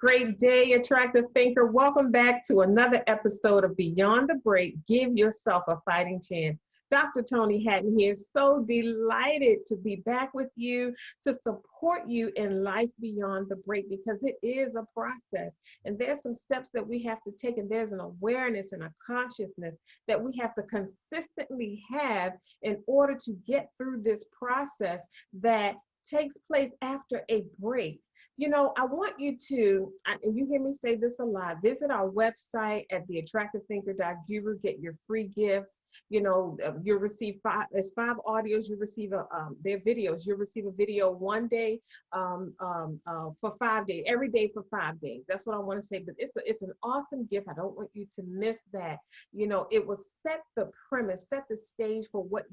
Great day, attractive thinker. Welcome back to another episode of Beyond the Break. Give yourself a fighting chance. Dr. Toni Hatton here. So delighted to be back with you to support you in life beyond the break because it is a process and there's some steps that we have to take and there's an awareness and a consciousness that we have to consistently have in order to get through this process that takes place after a break. You know, I want you to, and you hear me say this a lot, visit our website at theattractivethinker.guru, get your free gifts. You know, you'll receive there's 5 audios, you receive their videos. You'll receive a video one day for 5 days, every day for 5 days. That's what I want to say, but it's an awesome gift. I don't want you to miss that. You know, it will set the premise, set the stage for what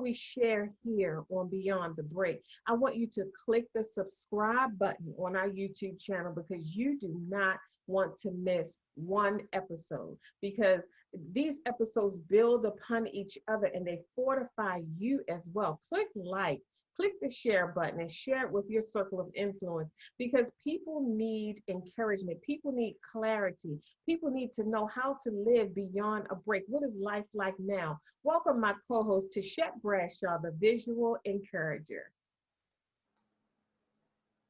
we share here on Beyond the Break. I want you to click the subscribe button on our YouTube channel because you do not want to miss one episode, because these episodes build upon each other and they fortify you as well. Click the share button and share it with your circle of influence because people need encouragement. People need clarity. People need to know how to live beyond a break. What is life like now? Welcome my co-host Tichet Bradshaw, the visual encourager.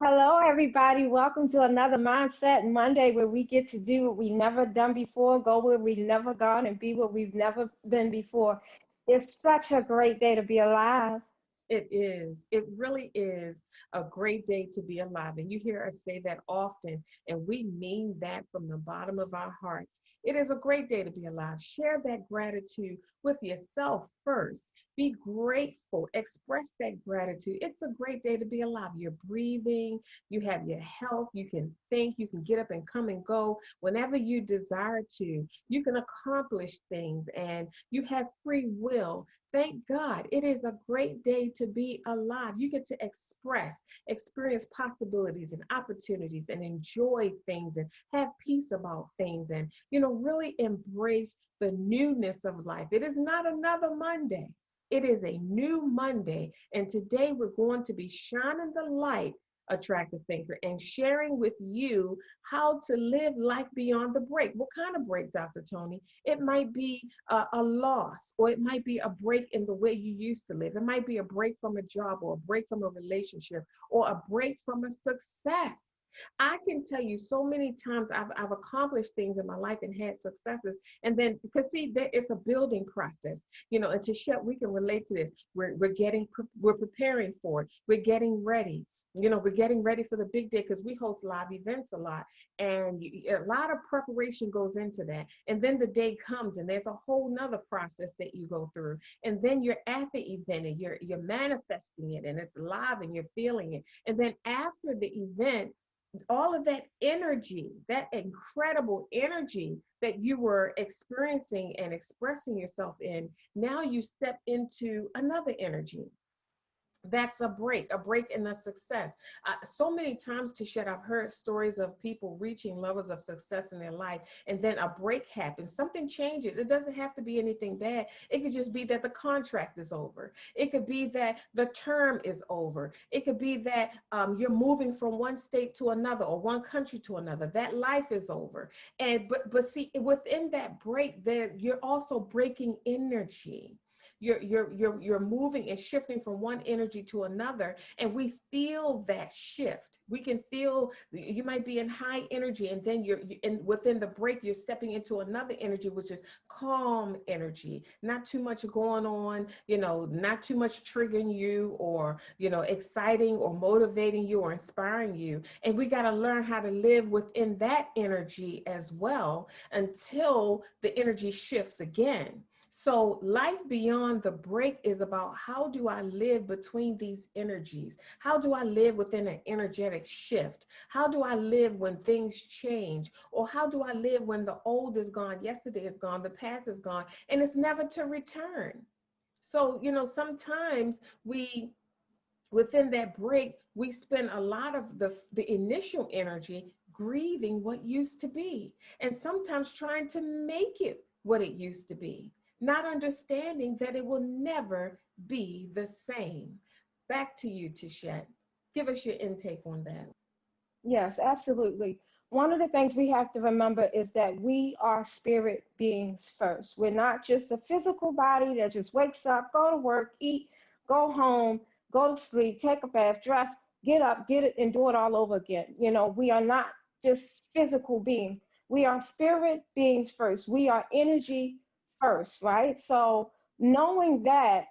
Hello, everybody. Welcome to another Mindset Monday where we get to do what we've never done before, go where we've never gone, and be what we've never been before. It's such a great day to be alive. It is. It really is a great day to be alive. And you hear us say that often, and we mean that from the bottom of our hearts. It is a great day to be alive. Share that gratitude with yourself first. Be grateful. Express that gratitude. It's a great day to be alive. You're breathing. You have your health. You can think. You can get up and come and go whenever you desire to. You can accomplish things and you have free will. Thank God. It is a great day to be alive. You get to experience possibilities and opportunities and enjoy things and have peace about things and, you know, really embrace the newness of life. It is not another Monday. It is a new Monday. And today we're going to be shining the light, attractive thinker, and sharing with you how to live life beyond the break. What kind of break, Dr. Toni? It might be a loss, or it might be a break in the way you used to live. It might be a break from a job or a break from a relationship or a break from a success. I can tell you so many times I've accomplished things in my life and had successes. And then, because see, it's a building process, you know, and to share, we can relate to this. We're preparing for it. We're getting ready. You know, we're getting ready for the big day because we host live events a lot. And a lot of preparation goes into that. And then the day comes and there's a whole nother process that you go through. And then you're at the event and you're manifesting it and it's live and you're feeling it. And then after the event, all of that energy, that incredible energy that you were experiencing and expressing yourself in, now you step into another energy. That's a break in the success. So many times, Tichet, I've heard stories of people reaching levels of success in their life, and then a break happens. Something changes. It doesn't have to be anything bad. It could just be that the contract is over. It could be that the term is over. It could be that you're moving from one state to another or one country to another. That life is over. And but see, within that break, there you're also breaking energy. You're moving and shifting from one energy to another, and we feel that shift. We can feel you might be in high energy, and then within the break you're stepping into another energy, which is calm energy. Not too much going on, you know, not too much triggering you or, you know, exciting or motivating you or inspiring you. And we got to learn how to live within that energy as well until the energy shifts again. So life beyond the break is about how do I live between these energies? How do I live within an energetic shift? How do I live when things change? Or how do I live when the old is gone, yesterday is gone, the past is gone, and it's never to return? So, you know, sometimes within that break, we spend a lot of the initial energy grieving what used to be, and sometimes trying to make it what it used to be, not understanding that it will never be the same. Back to you, Tichet. Give us your intake on that. Yes, absolutely. one of the things we have to remember is that we are spirit beings first. We're not just a physical body that just wakes up, go to work, eat, go home, go to sleep, take a bath, dress, get up, get it, and do it all over again. You know, we are not just physical beings. We are spirit beings first. We are energy first, right? So knowing that,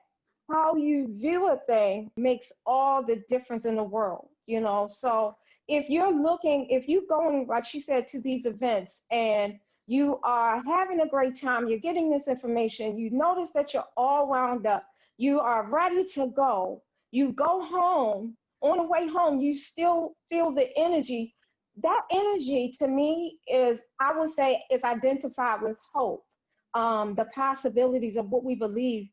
how you view a thing makes all the difference in the world, you know. So if you're looking, if you're going, like she said, to these events and you are having a great time, you're getting this information, you notice that you're all wound up, you are ready to go, you go home, on the way home, you still feel the energy. That energy to me is, I would say, is identified with hope, the possibilities of what we believe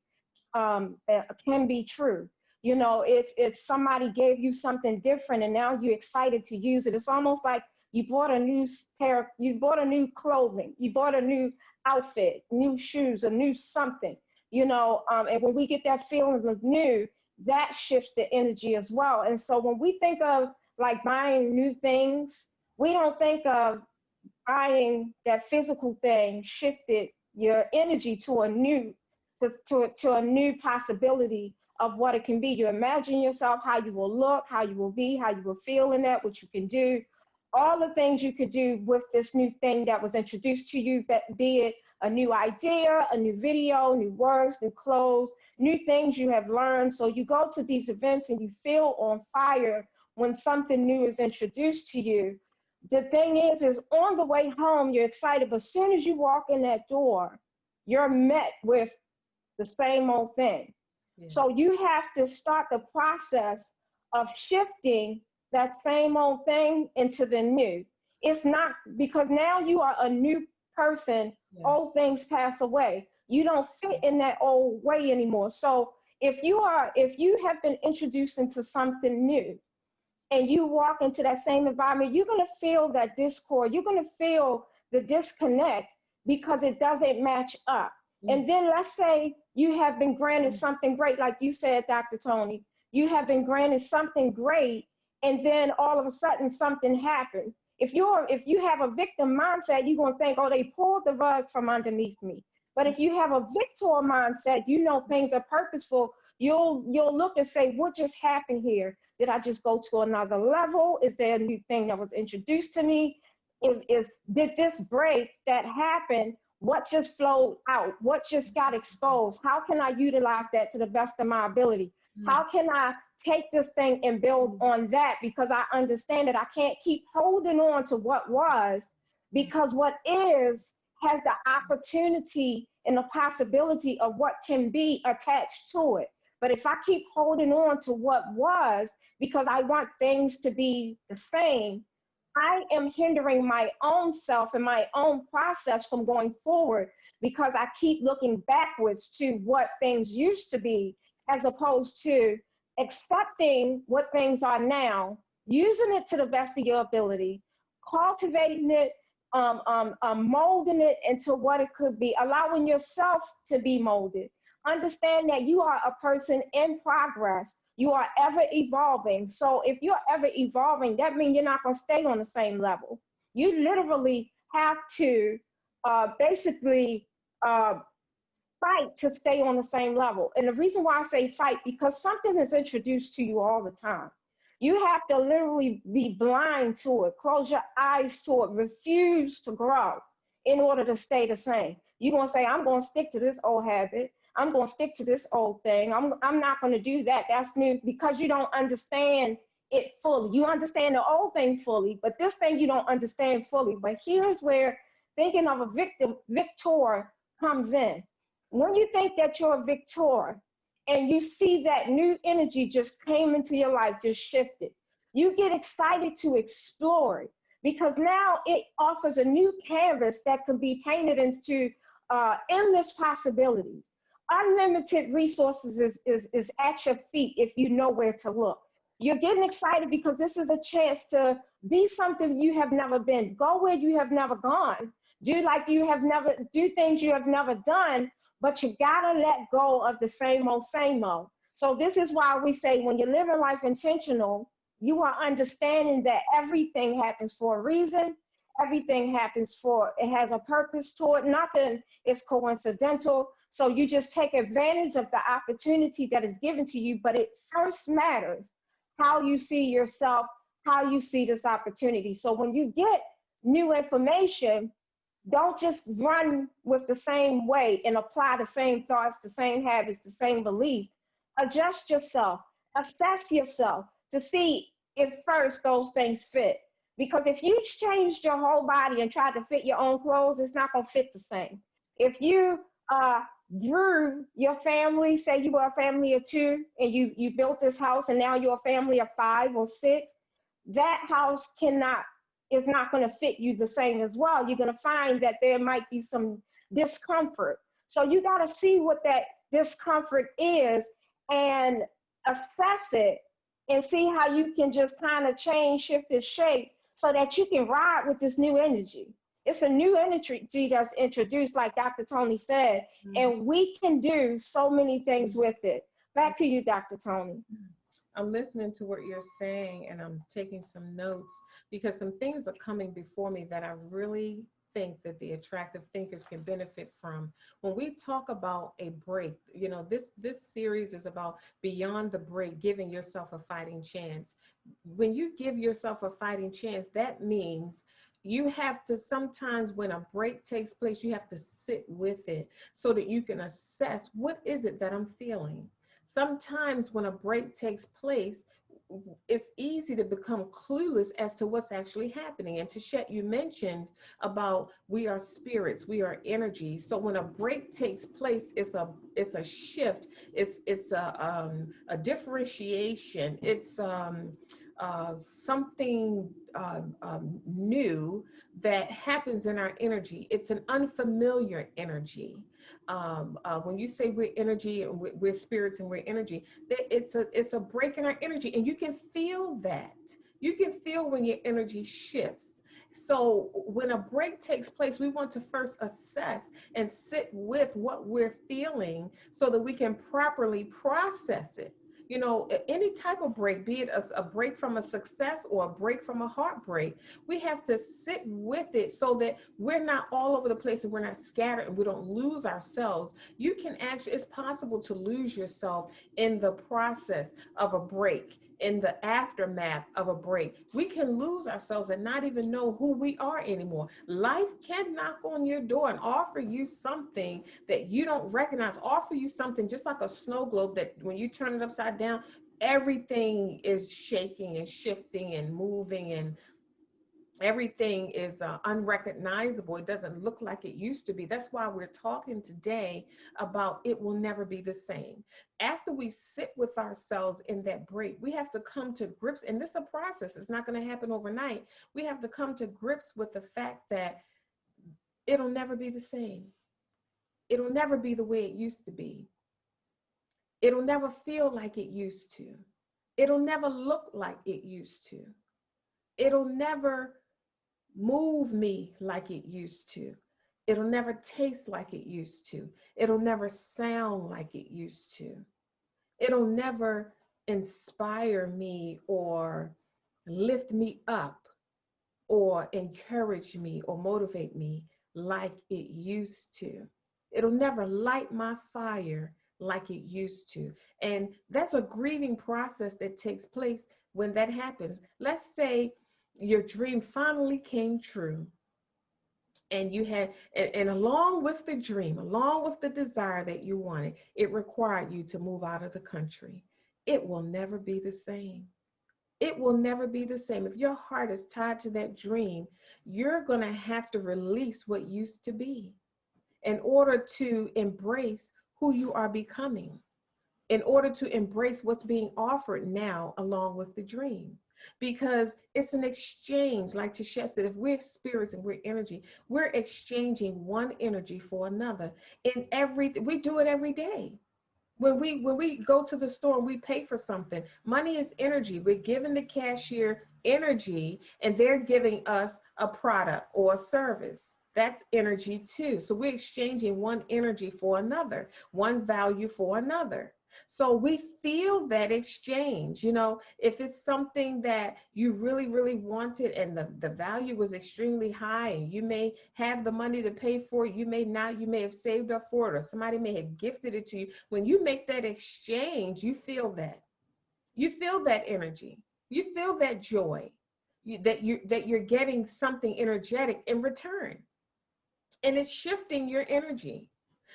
can be true. You know, it's somebody gave you something different and now you're excited to use it. It's almost like you bought a new pair, you bought a new clothing, you bought a new outfit, new shoes, a new something, you know, and when we get that feeling of new, that shifts the energy as well. And so when we think of like buying new things, we don't think of buying that physical thing shifted your energy to a new to a new possibility of what it can be. You imagine yourself, how you will look, how you will be, how you will feel in that, what you can do, all the things you could do with this new thing that was introduced to you, be it a new idea, a new video, new words, new clothes, new things you have learned. So you go to these events and you feel on fire when something new is introduced to you. The thing is on the way home, you're excited, but as soon as you walk in that door, you're met with the same old thing. Yeah. So you have to start the process of shifting that same old thing into the new. It's not because now you are a new person, Yeah. old things pass away. You don't fit in that old way anymore. So if you have been introduced into something new and you walk into that same environment, you're going to feel that discord. You're going to feel the disconnect because it doesn't match up. And then let's say you have been granted something great, like you said, Dr. Toni, you have been granted something great, and then all of a sudden something happened. If you have a victim mindset, you're gonna think, oh, they pulled the rug from underneath me. But if you have a victor mindset, you know things are purposeful. You'll look and say, what just happened here? Did I just go to another level? Is there a new thing that was introduced to me? Did this break that happened? What just flowed out? What just got exposed? How can I utilize that to the best of my ability? How can I take this thing and build on that? Because I understand that I can't keep holding on to what was, because what is has the opportunity and the possibility of what can be attached to it. But if I keep holding on to what was because I want things to be the same, I am hindering my own self and my own process from going forward because I keep looking backwards to what things used to be, as opposed to accepting what things are now, using it to the best of your ability, cultivating it, molding it into what it could be, allowing yourself to be molded. Understand that you are a person in progress. You are ever evolving. So if you're ever evolving, that means you're not going to stay on the same level. You literally have to basically fight to stay on the same level. And the reason why I say fight, because something is introduced to you all the time. You have to literally be blind to it, close your eyes to it, refuse to grow in order to stay the same. You're going to say, I'm going to stick to this old habit. I'm going to stick to this old thing. I'm not going to do that. That's new, because you don't understand it fully. You understand the old thing fully, but this thing you don't understand fully. But here's where thinking of a victor comes in. When you think that you're a victor and you see that new energy just came into your life, just shifted, you get excited to explore it, because now it offers a new canvas that can be painted into endless possibilities. Unlimited resources is at your feet if you know where to look. You're getting excited because this is a chance to be something you have never been. Go where you have never gone. Do things you have never done, but you gotta let go of the same old, same old. So this is why we say when you're living life intentional, you are understanding that everything happens for a reason, Everything happens for, it has a purpose to it. Nothing is coincidental. So you just take advantage of the opportunity that is given to you. But it first matters how you see yourself, how you see this opportunity. So when you get new information, don't just run with the same way and apply the same thoughts, the same habits, the same belief. Adjust yourself, assess yourself to see if first those things fit. Because if you changed your whole body and tried to fit your own clothes, it's not going to fit the same. If you grew your family, say you were a family of two and you built this house and now you're a family of 5 or 6, that house is not going to fit you the same as well. You're going to find that there might be some discomfort. So you got to see what that discomfort is and assess it and see how you can just kind of change, shift its shape so that you can ride with this new energy. It's a new energy that's introduced, like Dr. Toni said, and we can do so many things with it. Back to you, Dr. Toni. I'm listening to what you're saying and I'm taking some notes because some things are coming before me that I really think that the attractive thinkers can benefit from. When we talk about a break, you know, this series is about beyond the break, giving yourself a fighting chance. When you give yourself a fighting chance, that means you have to, sometimes when a break takes place, you have to sit with it so that you can assess, what is it that I'm feeling? Sometimes when a break takes place, it's easy to become clueless as to what's actually happening. And Tichet, you mentioned about we are spirits, we are energy. So when a break takes place, it's a shift, it's a differentiation, it's something new that happens in our energy. It's an unfamiliar energy. When you say we're energy and we're spirits and we're energy, it's a break in our energy, and you can feel that. You can feel when your energy shifts. So when a break takes place, we want to first assess and sit with what we're feeling so that we can properly process it. You know, any type of break, be it a break from a success or a break from a heartbreak, we have to sit with it so that we're not all over the place and we're not scattered and we don't lose ourselves. You can actually, it's possible to lose yourself in the process of a break, in the aftermath of a break. We can lose ourselves and not even know who we are anymore. Life can knock on your door and offer you something that you don't recognize, offer you something just like a snow globe that when you turn it upside down, everything is shaking and shifting and moving and everything is unrecognizable. It doesn't look like it used to be. That's why we're talking today about it will never be the same. After we sit with ourselves in that break, we have to come to grips, and this is a process. It's not going to happen overnight. We have to come to grips with the fact that it'll never be the same. It'll never be the way it used to be. It'll never feel like it used to. It'll never look like it used to. It'll never move me like it used to. It'll never taste like it used to. It'll never sound like it used to. It'll never inspire me or lift me up or encourage me or motivate me like it used to. It'll never light my fire like it used to. And that's a grieving process that takes place when that happens. Let's say your dream finally came true and you had, and along with the dream, along with the desire that you wanted, it required you to move out of the country. It will never be the same. It will never be the same. If your heart is tied to that dream, you're going to have to release what used to be in order to embrace who you are becoming, in order to embrace what's being offered now along with the dream. Because it's an exchange, like Tichet said, if we're spirits and we're energy, we're exchanging one energy for another. We do it every day. When we go to the store and we pay for something, money is energy. We're giving the cashier energy and they're giving us a product or a service. That's energy too. So we're exchanging one energy for another, one value for another. So we feel that exchange, if it's something that you really, really wanted and the value was extremely high and you may have the money to pay for it, you may not, you may have saved up for it, or somebody may have gifted it to you. When you make that exchange, you feel that. You feel that energy. You feel that joy. That you're getting something energetic in return. And it's shifting your energy.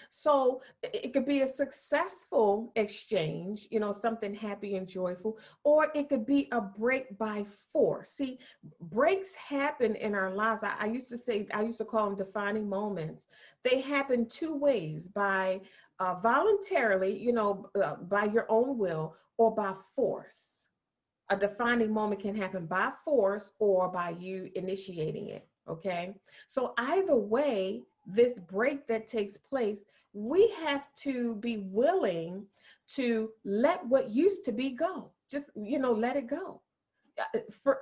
So it could be a successful exchange, something happy and joyful, or it could be a break by force. See, breaks happen in our lives. I used to say, I used to call them defining moments. They happen two ways: by voluntarily, by your own will, or by force. A defining moment can happen by force or by you initiating it. Okay. So either way, this break that takes place, we have to be willing to let what used to be go. Just, let it go.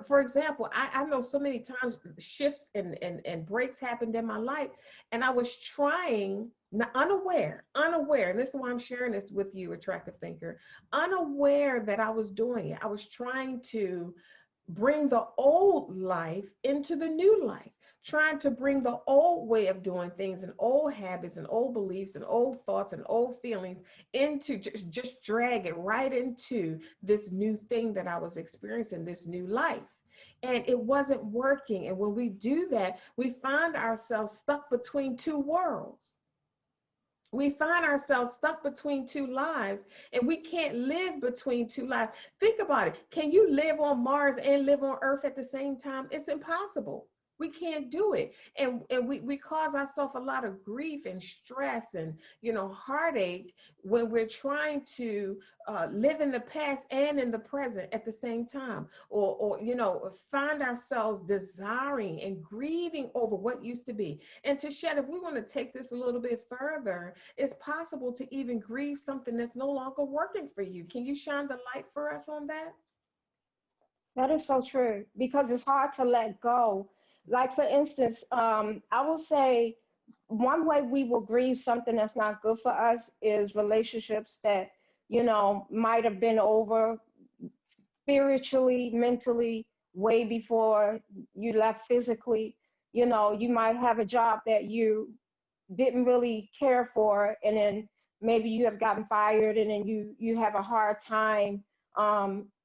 For example, I know so many times shifts and breaks happened in my life, and I was trying, unaware, and this is why I'm sharing this with you, attractive thinker, unaware that I was doing it. I was trying to bring the old life into the new life, trying to bring the old way of doing things and old habits and old beliefs and old thoughts and old feelings into, just drag it right into this new thing that I was experiencing, this new life. And it wasn't working. And when we do that, we find ourselves stuck between two worlds. We find ourselves stuck between two lives, and we can't live between two lives. Think about it. Can you live on Mars and live on Earth at the same time? It's impossible. We can't do it. And we cause ourselves a lot of grief and stress and, heartache when we're trying to live in the past and in the present at the same time, or find ourselves desiring and grieving over what used to be. And Tichet, if we want to take this a little bit further, it's possible to even grieve something that's no longer working for you. Can you shine the light for us on that? That is so true because it's hard to let go. Like, for instance, I will say one way we will grieve something that's not good for us is relationships that, might have been over spiritually, mentally, way before you left physically. You might have a job that you didn't really care for, and then maybe you have gotten fired, and then you have a hard time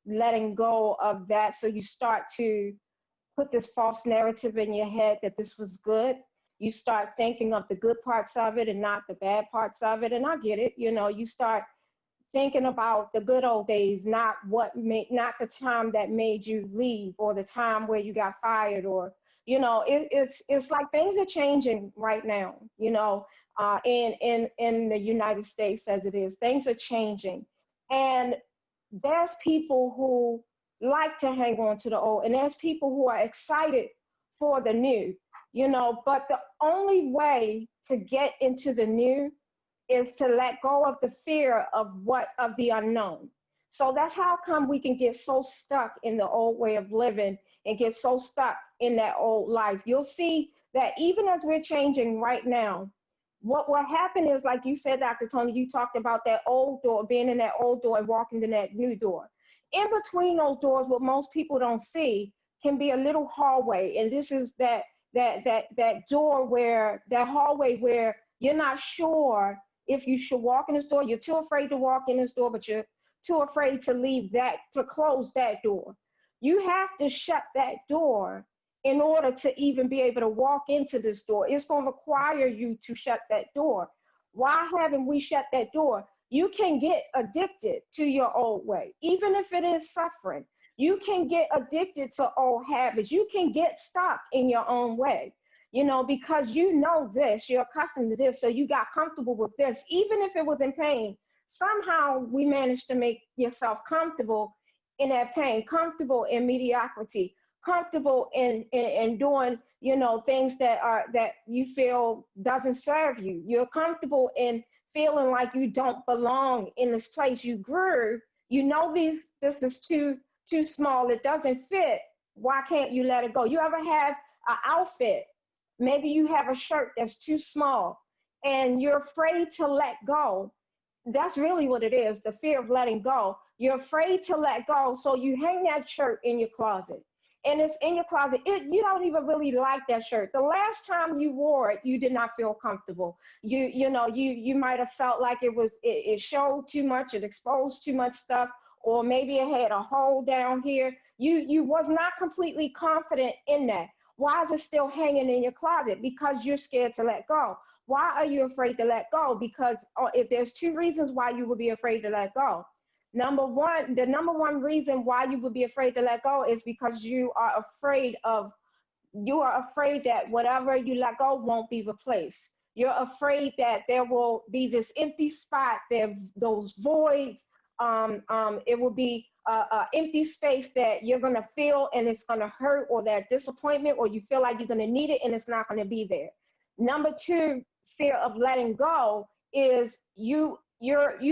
letting go of that. So you start to put this false narrative in your head that this was good. You start thinking of the good parts of it and not the bad parts of it. And I get it. You start thinking about the good old days, not not the time that made you leave, or the time where you got fired, or it's like things are changing right now. In the United States as it is, things are changing, and there's people who like to hang on to the old, and there's people who are excited for the new. But the only way to get into the new is to let go of the fear of the unknown. So that's how come we can get so stuck in the old way of living and get so stuck in that old life. You'll see that even as we're changing right now, what will happen is, like you said, Dr. Toni, you talked about that old door, being in that old door and walking in that new door. In between those doors, what most people don't see can be a little hallway. And this is that door where, that hallway where you're not sure if you should walk in this door. You're too afraid to walk in this door, but you're too afraid to to close that door. You have to shut that door in order to even be able to walk into this door. It's going to require you to shut that door. Why haven't we shut that door? You can get addicted to your old way, even if it is suffering. You can get addicted to old habits. You can get stuck in your own way, because this, you're accustomed to this, so you got comfortable with this, even if it was in pain. Somehow we managed to make yourself comfortable in that pain, comfortable in mediocrity, comfortable in doing, things that you feel doesn't serve you. You're comfortable in feeling like you don't belong in this place. You grew, this is too small, it doesn't fit. Why can't you let it go? You ever have an outfit? Maybe you have a shirt that's too small and you're afraid to let go. that's really what it is, the fear of letting go. You're afraid to let go, so you hang that shirt in your closet. And it's in your closet. You don't even really like that shirt. The last time you wore it, you did not feel comfortable. You might have felt like it showed too much, it exposed too much stuff, or maybe it had a hole down here. You was not completely confident in that. Why is it still hanging in your closet? Because you're scared to let go. Why are you afraid to let go? Because if there's two reasons why you would be afraid to let go. Number one, the number one reason why you would be afraid to let go is because you are afraid that whatever you let go won't be replaced. You're afraid that there will be this empty spot, those voids. It will be a empty space that you're going to feel and it's going to hurt, or that disappointment, or you feel like you're going to need it and it's not going to be there. Number two, fear of letting go is you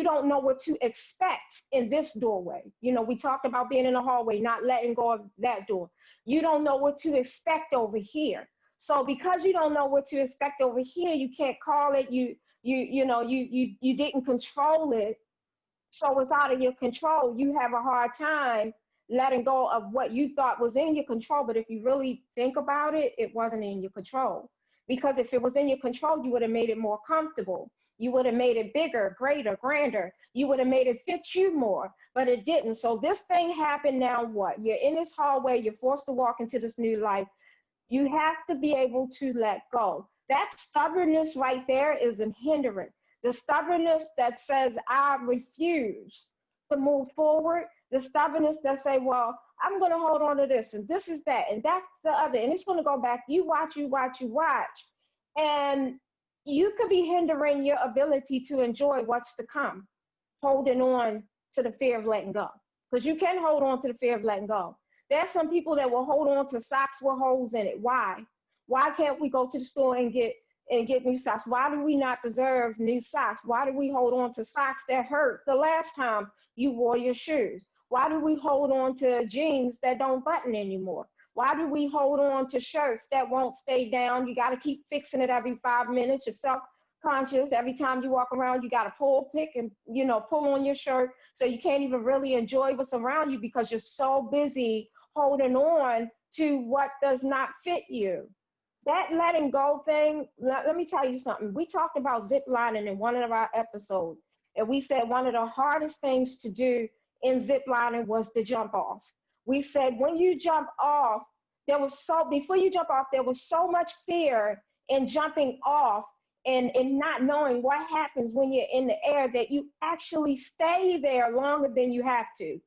don't know what to expect in this doorway. We talked about being in the hallway, not letting go of that door. You don't know what to expect over here. So because you don't know what to expect over here, you can't call it. You didn't control it. So it's out of your control. You have a hard time letting go of what you thought was in your control. But if you really think about it, it wasn't in your control. Because if it was in your control, you would have made it more comfortable. You would have made it bigger, greater, grander. You would have made it fit you more, but it didn't. So this thing happened. Now what? You're in this hallway. You're forced to walk into this new life. You have to be able to let go. That stubbornness right there is a hindrance. The stubbornness that says, I refuse to move forward. The stubbornness that say, well, I'm going to hold on to this, and this is that, and that's the other, and it's going to go back. You watch. And you could be hindering your ability to enjoy what's to come, holding on to the fear of letting go. Because you can hold on to the fear of letting go. There's some people that will hold on to socks with holes in it. Why? Why can't we go to the store and get new socks? Why do we not deserve new socks? Why do we hold on to socks that hurt the last time you wore your shoes? Why do we hold on to jeans that don't button anymore? Why do we hold on to shirts that won't stay down? You got to keep fixing it every 5 minutes. You're self-conscious. Every time you walk around, you got to pick and pull on your shirt. So you can't even really enjoy what's around you because you're so busy holding on to what does not fit you. That letting go thing, let me tell you something. We talked about zip lining in one of our episodes, and we said one of the hardest things to do in zip lining was to jump off. We said when you jump off, before you jump off, there was so much fear in jumping off and not knowing what happens when you're in the air that you actually stay there longer than you have to.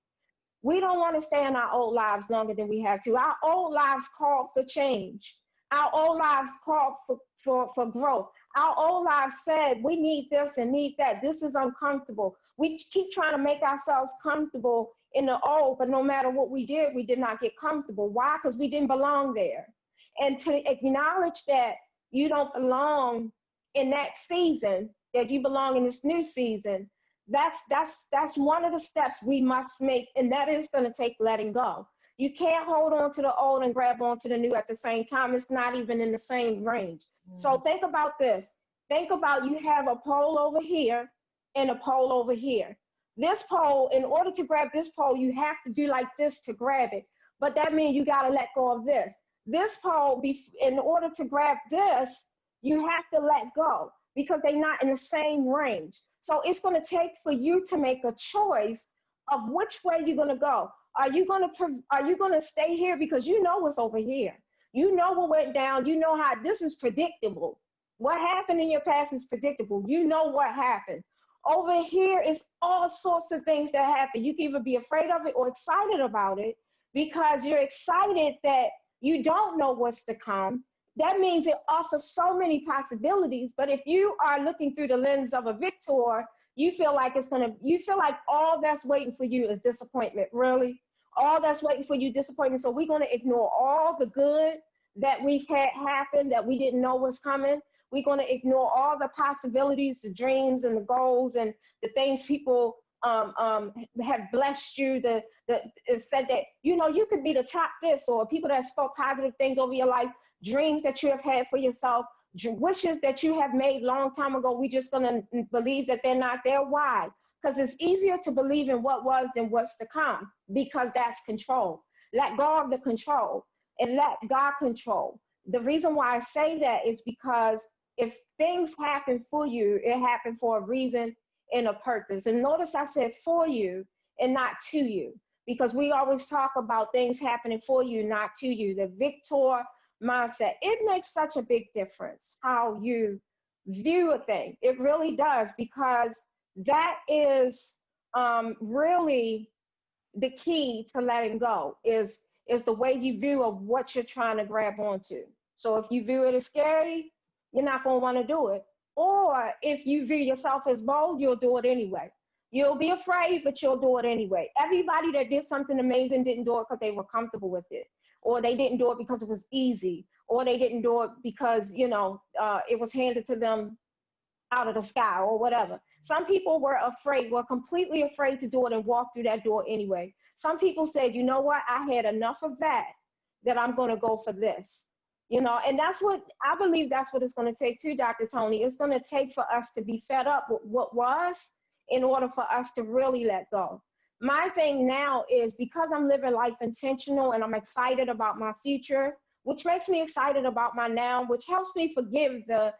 We don't want to stay in our old lives longer than we have to. Our old lives called for change. Our old lives called for growth. Our old lives said, we need this and need that. This is uncomfortable. We keep trying to make ourselves comfortable in the old, but no matter what we did not get comfortable. Why? Because we didn't belong there. And to acknowledge that you don't belong in that season, that you belong in this new season, that's one of the steps we must make, and that is going to take letting go. You can't hold on to the old and grab on to the new at the same time. It's not even in the same range. So think about this. Think about, you have a pole over here and a pole over here. This pole, in order to grab this pole, you have to do like this to grab it. But that means you got to let go of this. This pole, in order to grab this, you have to let go because they're not in the same range. So it's going to take for you to make a choice of which way you're going to go. Are you going to stay here because you know what's over here? You know what went down. You know how this is predictable. What happened in your past is predictable. You know what happened. Over here is all sorts of things that happen. You can either be afraid of it or excited about it because you're excited that you don't know what's to come. That means it offers so many possibilities. But if you are looking through the lens of a victor, you feel like all that's waiting for you is disappointment. Really? All that's waiting for you, disappointment. So we're going to ignore all the good that we've had happen that we didn't know was coming. We're going to ignore all the possibilities, the dreams and the goals and the things people have blessed you, said that, you could be the top this, or people that spoke positive things over your life, dreams that you have had for yourself. wishes that you have made long time ago, we just gonna believe that they're not there. Why? Because it's easier to believe in what was than what's to come, because that's control. Let go of the control and let God control. The reason why I say that is because if things happen for you, it happened for a reason and a purpose. And notice I said for you and not to you, because we always talk about things happening for you, not to you. The victor mindset. It makes such a big difference how you view a thing. It really does, because that is really the key to letting go is the way you view of what you're trying to grab onto. So if you view it as scary, you're not going to want to do it. Or if you view yourself as bold, you'll do it anyway. You'll be afraid, but you'll do it anyway. Everybody that did something amazing didn't do it because they were comfortable with it, or they didn't do it because it was easy, or they didn't do it because, it was handed to them out of the sky or whatever. Some people were completely afraid to do it and walk through that door anyway. Some people said, you know what, I had enough of that I'm going to go for this. And that's what I believe, that's what it's going to take too, Dr. Toni. It's going to take for us to be fed up with what was in order for us to really let go. My thing now is, because I'm living life intentional and I'm excited about my future, which makes me excited about my now, which helps me forgive the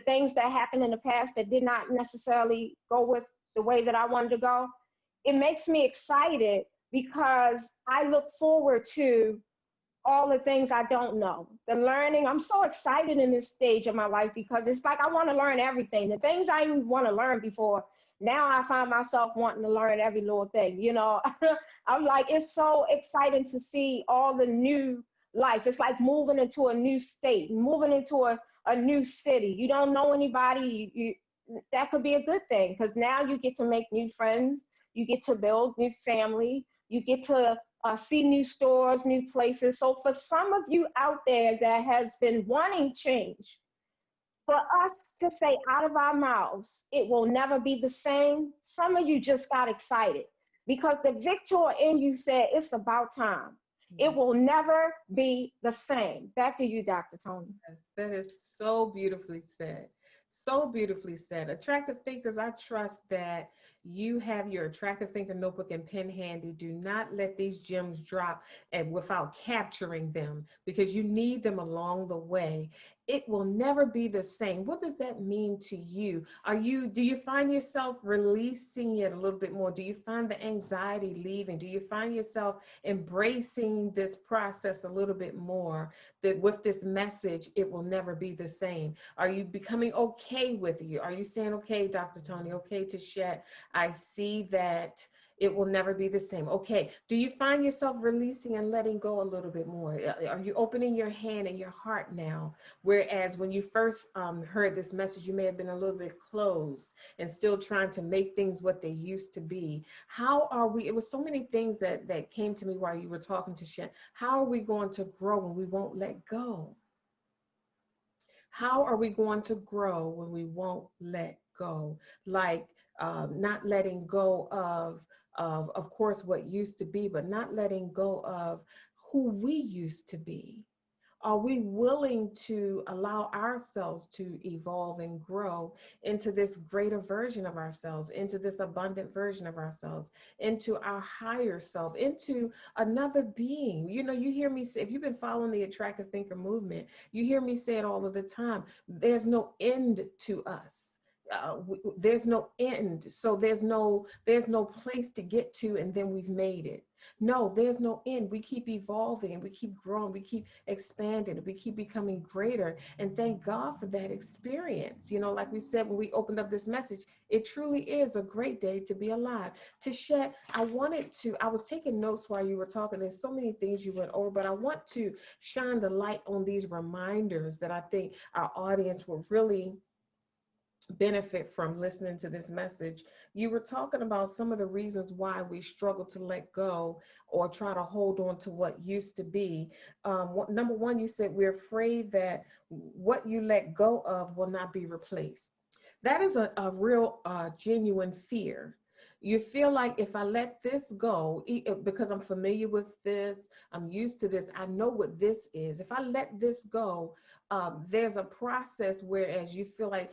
things that happened in the past that did not necessarily go with the way that I wanted to go. It makes me excited because I look forward to all the things I don't know. The learning, I'm so excited in this stage of my life because it's like I want to learn everything. The things I didn't want to learn before, now I find myself wanting to learn every little thing. I'm like, it's so exciting to see all the new life. It's like moving into a new state, moving into a new city. You don't know anybody. That could be a good thing, because now you get to make new friends. You get to build new family. You get to see new stores, new places. So for some of you out there that has been wanting change, for us to say out of our mouths, it will never be the same. Some of you just got excited because the victor in you said, it's about time. It will never be the same. Back to you, Dr. Toni. Yes, that is so beautifully said. So beautifully said. Attractive thinkers, I trust that you have your attractive thinker notebook and pen handy. Do not let these gems drop and without capturing them, because you need them along the way. It will never be the same. What does that mean to you? Do you find yourself releasing it a little bit more? Do you find the anxiety leaving? Do you find yourself embracing this process a little bit more? That with this message, it will never be the same. Are you becoming okay with you? Are you saying, okay, Dr. Toni, okay, Tichet, I see that it will never be the same. Okay. Do you find yourself releasing and letting go a little bit more? Are you opening your hand and your heart now? Whereas when you first heard this message, you may have been a little bit closed and still trying to make things what they used to be. How are we? It was so many things that came to me while you were talking to Shen. How are we going to grow when we won't let go? How are we going to grow when we won't let go? Like not letting go of course, what used to be, but not letting go of who we used to be. Are we willing to allow ourselves to evolve and grow into this greater version of ourselves, into this abundant version of ourselves, into our higher self, into another being? You hear me say, if you've been following the Attractive Thinker movement, you hear me say it all of the time. There's no end to us. There's no end. So there's no place to get to and then we've made it. No, there's no end. We keep evolving and we keep growing, we keep expanding, we keep becoming greater. And thank God for that experience. Like we said when we opened up this message, it truly is a great day to be alive. Tichet, I was taking notes while you were talking. There's so many things you went over, but I want to shine the light on these reminders that I think our audience will really benefit from listening to this message. You were talking about some of the reasons why we struggle to let go or try to hold on to what used to be. Number one, you said we're afraid that what you let go of will not be replaced. That is a real genuine fear. You feel like if I let this go, because I'm familiar with this, I'm used to this, I know what this is. If I let this go, there's a process whereas you feel like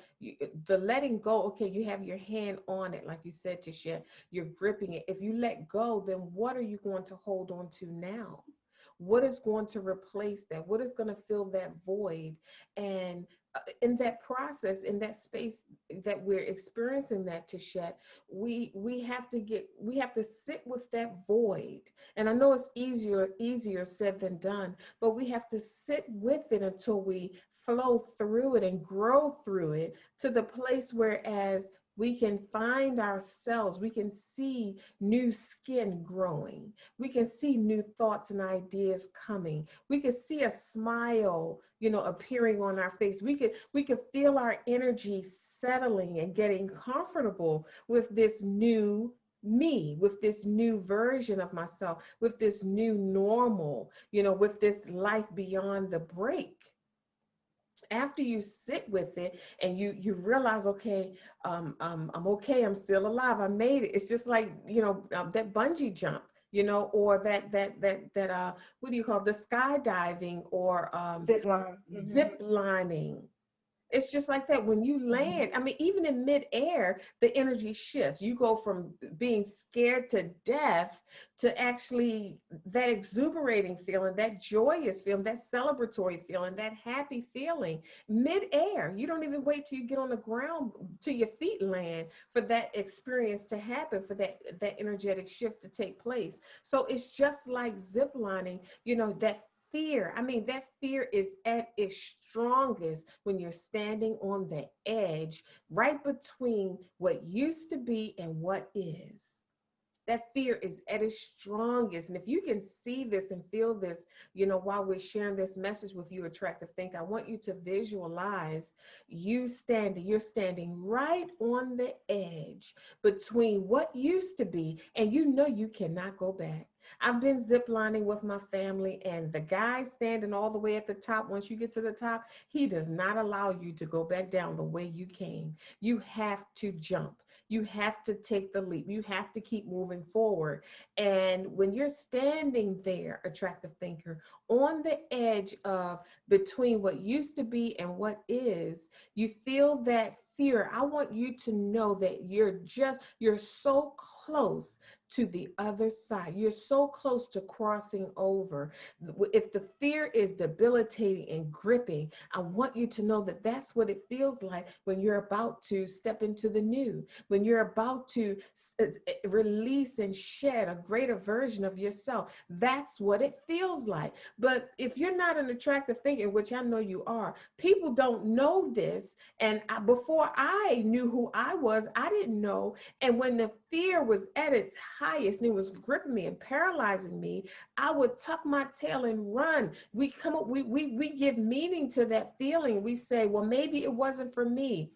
the letting go, okay, you have your hand on it, like you said, Tisha, you're gripping it. If you let go, then what are you going to hold on to now? What is going to replace that? What is going to fill that void? And in that process, in that space that we're experiencing that, Tisha, we have to sit with that void. And I know it's easier said than done, but we have to sit with it until we flow through it and grow through it to the place whereas we can find ourselves, we can see new skin growing, we can see new thoughts and ideas coming, we can see a smile, appearing on our face. We could feel our energy settling and getting comfortable with this new me, with this new version of myself, with this new normal, with this life beyond the break. After you sit with it and you realize, okay, I'm okay, I'm still alive, I made it. It's just like, that bungee jump, or that what do you call it? The skydiving, or Zip line. zip lining. It's just like that. When you land, I mean, even in midair, the energy shifts. You go from being scared to death to actually that exuberating feeling, that joyous feeling, that celebratory feeling, that happy feeling midair. You don't even wait till you get on the ground, till your feet land for that experience to happen, for that energetic shift to take place. So it's just like zip lining, that fear. I mean, that fear is at its strongest when you're standing on the edge, right between what used to be and what is. That fear is at its strongest. And if you can see this and feel this, while we're sharing this message with you, Attractive Think, I want you to visualize you're standing right on the edge between what used to be, and you cannot go back. I've been ziplining with my family, and the guy standing all the way at the top, once you get to the top, he does not allow you to go back down the way you came. You have to jump. You have to take the leap. You have to keep moving forward. And when you're standing there, Attractive Thinker, on the edge of between what used to be and what is, you feel that fear. I want you to know that you're so close to the other side. You're so close to crossing over. If the fear is debilitating and gripping, I want you to know that that's what it feels like when you're about to step into the new, when you're about to release and shed a greater version of yourself. That's what it feels like. But if you're not an attractive thinker, which I know you are, people don't know this. And before I knew who I was, I didn't know. And when the fear was at its highest and it was gripping me and paralyzing me, I would tuck my tail and run. We give meaning to that feeling. We say, well, maybe it wasn't for me.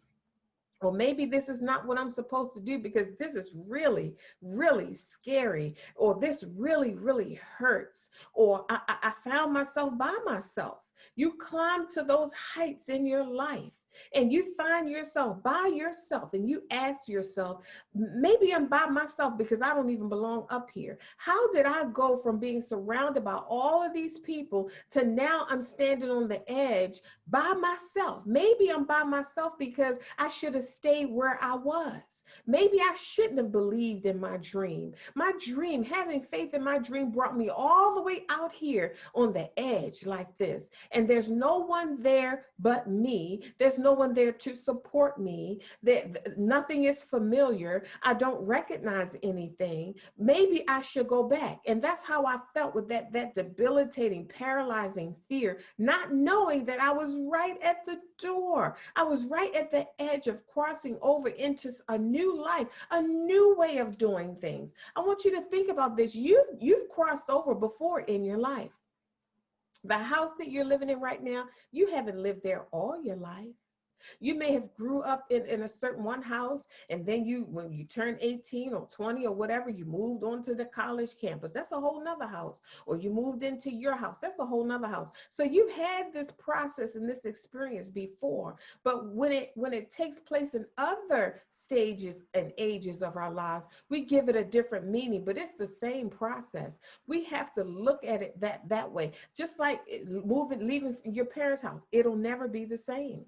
Or maybe this is not what I'm supposed to do because this is really, really scary. Or this really, really hurts. Or I found myself by myself. You climb to those heights in your life, and you find yourself by yourself, and you ask yourself, maybe I'm by myself because I don't even belong up here. How did I go from being surrounded by all of these people to now I'm standing on the edge by myself? Maybe I'm by myself because I should have stayed where I was. Maybe I shouldn't have believed in my dream. My dream, having faith in my dream, brought me all the way out here on the edge like this. And there's no one there but me. There's no one there to support me. Nothing is familiar. I don't recognize anything. Maybe I should go back. And that's how I felt with that debilitating, paralyzing fear, not knowing that I was right at the door. I was right at the edge of crossing over into a new life, a new way of doing things. I want you to think about this. You've crossed over before in your life. The house that you're living in right now, you haven't lived there all your life. You may have grew up in a certain one house, and then when you turn 18 or 20 or whatever, you moved on to the college campus. That's a whole nother house. Or you moved into your house. That's a whole nother house. So you've had this process and this experience before. But when it takes place in other stages and ages of our lives, we give it a different meaning, but it's the same process. We have to look at it that way. Just like leaving your parents' house, it'll never be the same.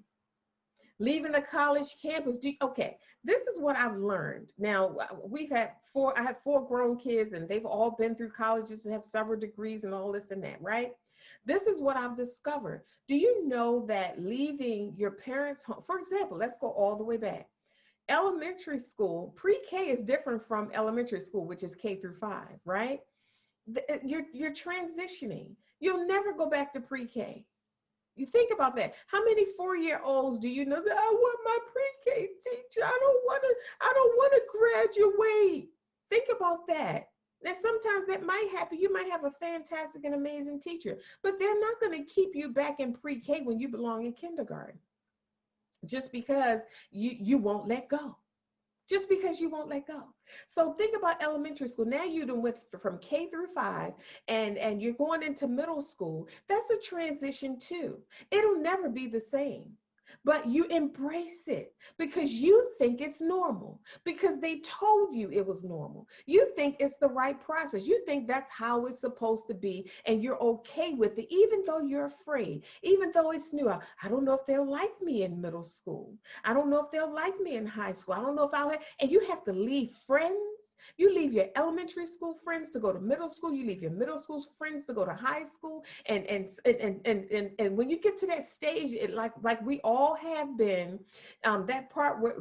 Leaving the college campus. Okay, this is what I've learned. Now, I have four grown kids, and they've all been through colleges and have several degrees and all this and that, right? This is what I've discovered. Do you know that leaving your parents' home, for example, let's go all the way back. Elementary school, pre-K is different from elementary school, which is K through 5, right? You're transitioning. You'll never go back to pre-K. You think about that. How many 4-year-olds do you know say, I want my pre-K teacher. I don't want to graduate. Think about that. Now, sometimes that might happen. You might have a fantastic and amazing teacher, but they're not going to keep you back in pre-K when you belong in kindergarten, just because you won't let go. Just because you won't let go. So think about elementary school. Now you done went from K through 5, and you're going into middle school. That's a transition too. It'll never be the same. But you embrace it because you think it's normal, because they told you it was normal. You think it's the right process. You think that's how it's supposed to be, and you're okay with it, even though you're afraid, even though it's new. I don't know if they'll like me in middle school. I don't know if they'll like me in high school. I don't know if and you have to leave friends. You leave your elementary school friends to go to middle school. You leave your middle school friends to go to high school. And when you get to that stage, like we all have been, that part where,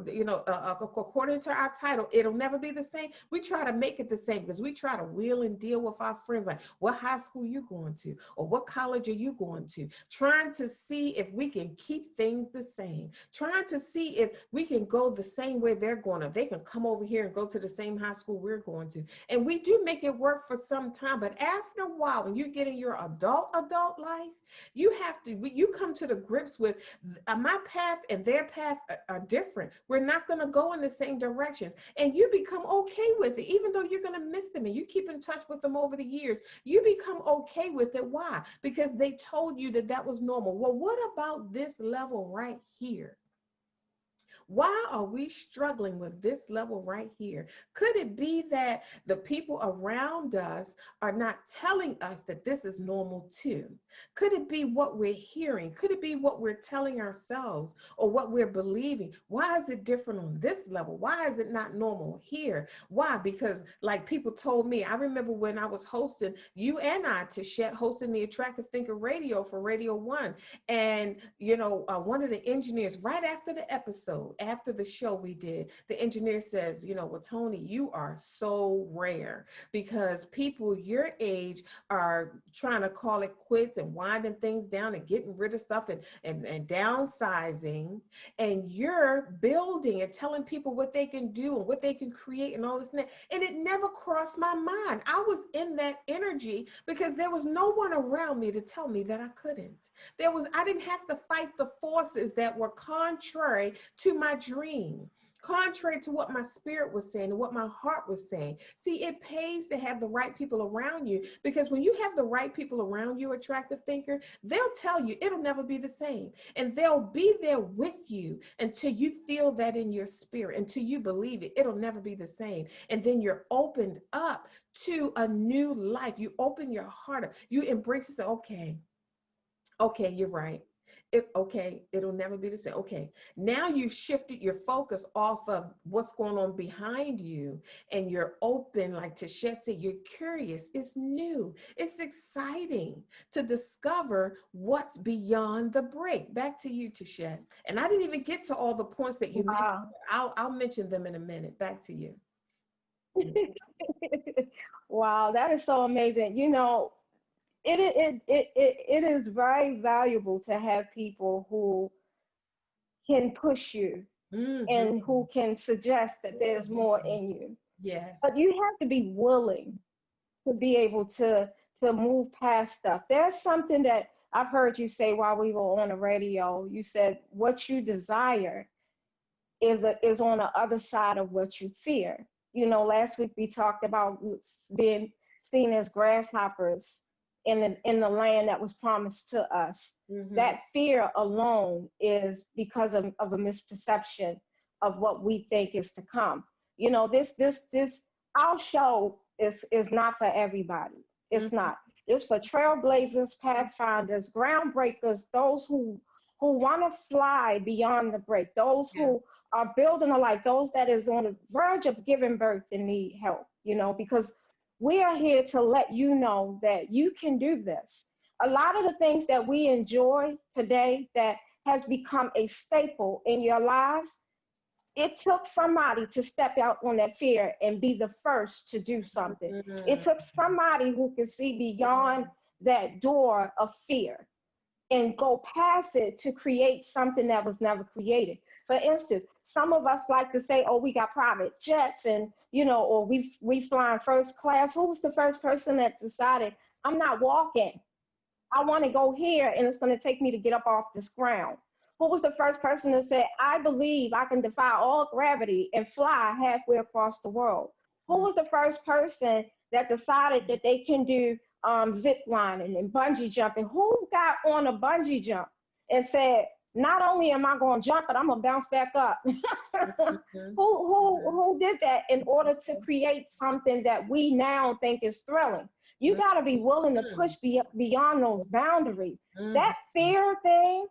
according to our title, it'll never be the same. We try to make it the same because we try to wheel and deal with our friends, like what high school you going to, or what college are you going to, trying to see if we can keep things the same, trying to see if we can go the same way they're going to. They can come over here and go to the same high school we're going to. And we do make it work for some time, but after a while, when you get in your adult life, you come to the grips with my path and their path are different. We're not going to go in the same directions. And you become okay with it, even though you're going to miss them and you keep in touch with them over the years. You become okay with it. Why? Because they told you that was normal. Well, what about this level right here? Why are we struggling with this level right here? Could it be that the people around us are not telling us that this is normal too? Could it be what we're hearing? Could it be what we're telling ourselves or what we're believing? Why is it different on this level? Why is it not normal here? Why? Because like people told me, I remember when I was hosting, you and I, Tichet, hosting the Attractive Thinker Radio for Radio 1. And, one of the engineers, right after the episode, after the show we did, the engineer says, well, Toni, you are so rare because people your age are trying to call it quits and winding things down and getting rid of stuff and downsizing. And you're building and telling people what they can do and what they can create and all this and that. And it never crossed my mind. I was in that energy because there was no one around me to tell me that I couldn't. I didn't have to fight the forces that were contrary to my dream, contrary to what my spirit was saying and what my heart was saying. See, it pays to have the right people around you, because when you have the right people around you, attractive thinker, they'll tell you it'll never be the same. And they'll be there with you until you feel that in your spirit, until you believe it. It'll never be the same. And then you're opened up to a new life. You open your heart up. You embrace it. Okay, you're right. It'll never be the same. Okay, now you've shifted your focus off of what's going on behind you, and you're open, like Tichet said, you're curious. It's new. It's exciting to discover what's beyond the break. Back to you, Tichet. And I didn't even get to all the points that you mentioned. I'll mention them in a minute. Back to you. Wow, that is so amazing. It is very valuable to have people who can push you and who can suggest that there's more in you. Yes. But you have to be willing to be able to move past stuff. There's something that I've heard you say while we were on the radio, you said what you desire is on the other side of what you fear. You know, last week we talked about being seen as grasshoppers in the land that was promised to us. Mm-hmm. That fear alone is because of a misperception of what we think is to come. You know, this our show is not for everybody. It's Mm-hmm. not. It's for trailblazers, pathfinders, groundbreakers, those who want to fly beyond the break, those Yeah. who are building a life, those that is on the verge of giving birth and need help, you know, because we are here to let you know that you can do this. A lot of the things that we enjoy today that has become a staple in your lives, it took somebody to step out on that fear and be the first to do something. It Mm-hmm. took somebody who could see beyond that door of fear and go past it to create something that was never created. For instance, some of us like to say, "Oh, we got private jets, and you know, or we flying first class." Who was the first person that decided, "I'm not walking. I want to go here, and it's going to take me to get up off this ground"? Who was the first person that said, "I believe I can defy all gravity and fly halfway across the world"? Who was the first person that decided that they can do zip lining and bungee jumping? Who got on a bungee jump and said, "Not only am I going to jump, but I'm going to bounce back up"? who, Mm-hmm. who did that in order to create something that we now think is thrilling? You got to be willing to push beyond those boundaries. Mm-hmm. That fear thing,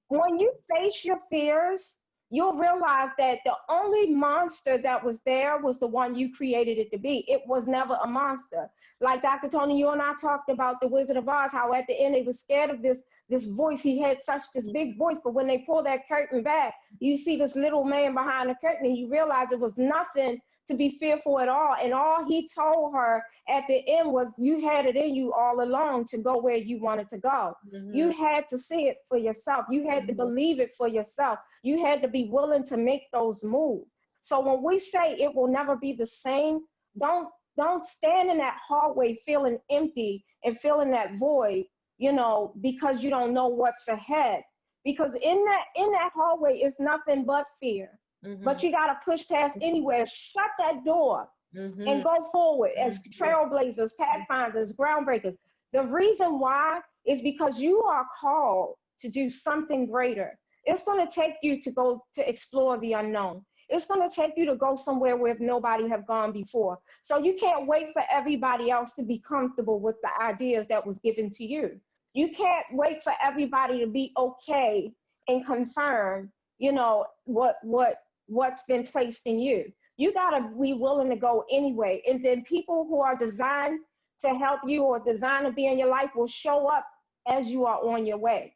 when you face your fears, you'll realize that the only monster that was there was the one you created it to be. It was never a monster. Like Dr. Tony, you and I talked about the Wizard of Oz, how at the end they were scared of this voice. He had such this big voice, but when they pull that curtain back, you see this little man behind the curtain, and you realize it was nothing to be fearful at all. And all he told her at the end was, "You had it in you all along to go where you wanted to go." Mm-hmm. You had to see it for yourself. You had to Mm-hmm. believe it for yourself. You had to be willing to make those moves. So when we say it will never be the same, don't don't stand in that hallway feeling empty and feeling that void, you know, because you don't know what's ahead. Because in that hallway is nothing but fear. Mm-hmm. But you got to push past anywhere, shut that door, Mm-hmm. and go forward as Mm-hmm. trailblazers, pathfinders, groundbreakers. The reason why is because you are called to do something greater. It's going to take you to go to explore the unknown. It's going to take you to go somewhere where nobody have gone before. So you can't wait for everybody else to be comfortable with the ideas that was given to you. You can't wait for everybody to be okay and confirm, you know, what's been placed in you. You got to be willing to go anyway. And then people who are designed to help you or designed to be in your life will show up as you are on your way.